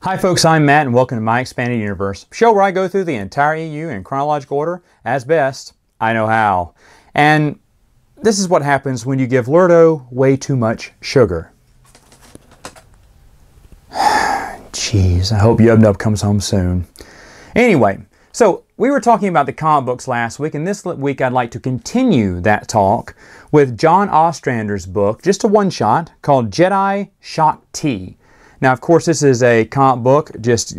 Hi folks, I'm Matt and welcome to My Expanded Universe, a show where I go through the entire EU in chronological order as best I know how. And this is what happens when you give Lurdo way too much sugar. Jeez, I hope Yub-Nub comes home soon. Anyway, so we were talking about the comic books last week, and this week I'd like to continue that talk with John Ostrander's book, just a one-shot, called Jedi Shaak Ti. Now, of course, this is a comic book just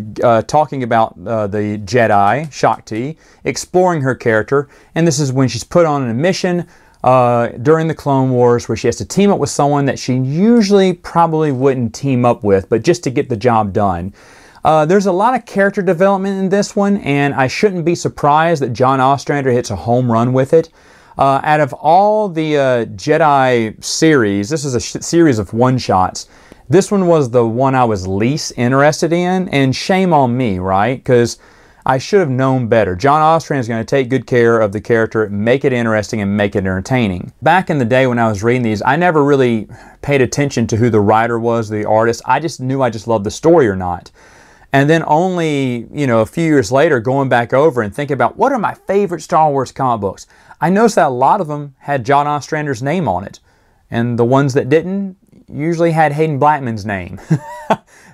talking about the Jedi Shaak Ti, exploring her character, and this is when she's put on a mission during the Clone Wars where she has to team up with someone that she usually probably wouldn't team up with, but just to get the job done. There's a lot of character development in this one, and I shouldn't be surprised that John Ostrander hits a home run with it. Out of all the Jedi series, this is a series of one-shots. This one was the one I was least interested in, and shame on me, right? Because I should have known better. John Ostrander is going to take good care of the character, make it interesting, and make it entertaining. Back in the day when I was reading these, I never really paid attention to who the writer was, the artist. I just knew I just loved the story or not. And then only, a few years later, going back over and thinking about what are my favorite Star Wars comic books, I noticed that a lot of them had John Ostrander's name on it. And the ones that didn't usually had Hayden Blackman's name.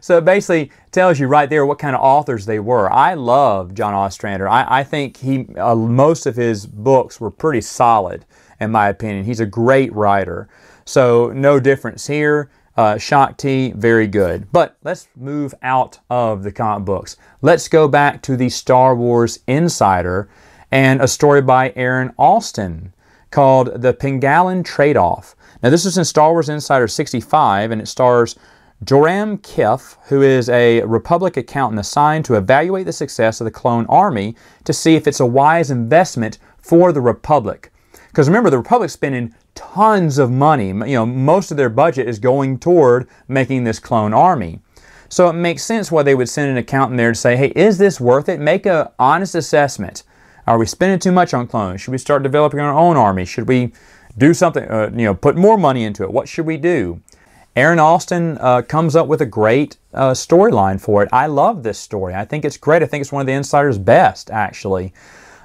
So it basically tells you right there what kind of authors they were. I love John Ostrander. I think most of his books were pretty solid, in my opinion. He's a great writer. So no difference here. Shaak Ti, very good. But let's move out of the comic books. Let's go back to the Star Wars Insider and a story by Aaron Alston called The Pengalan Tradeoff. Now this is in Star Wars Insider 65, and it stars Joram Kiff, who is a Republic accountant assigned to evaluate the success of the clone army to see if it's a wise investment for the Republic. Because remember, the Republic's spending tons of money. Most of their budget is going toward making this clone army. So it makes sense why they would send an accountant there to say, hey, is this worth it? Make an honest assessment. Are we spending too much on clones? Should we start developing our own army? Should we do something, put more money into it? What should we do? Aaron Alston comes up with a great storyline for it. I love this story. I think it's great. I think it's one of the Insider's best, actually.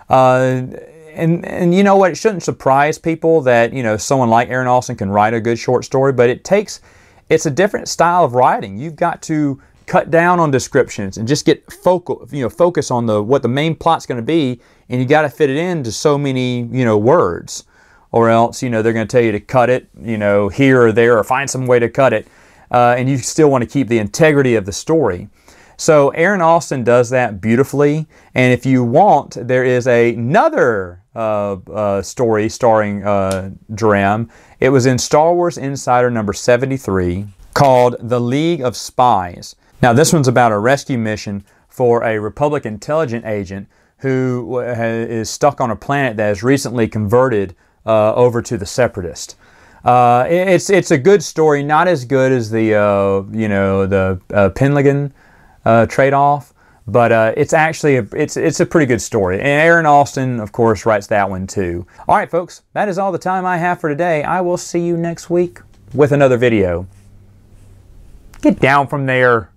And you know what? It shouldn't surprise people that, someone like Aaron Alston can write a good short story, but it's a different style of writing. You've got to cut down on descriptions and just get focus on what the main plot's going to be, and you got to fit it into so many, words. Or else, they're going to tell you to cut it, here or there, or find some way to cut it. And you still want to keep the integrity of the story. So Aaron Alston does that beautifully. And if you want, there is another story starring Joram. It was in Star Wars Insider number 73 called The League of Spies. Now this one's about a rescue mission for a Republic intelligence agent who is stuck on a planet that has recently converted over to the Separatist. It's a good story, not as good as the Pengalan Tradeoff, but it's actually it's a pretty good story. And Aaron Alston, of course, writes that one too. All right, folks, that is all the time I have for today. I will see you next week with another video. Get down from there.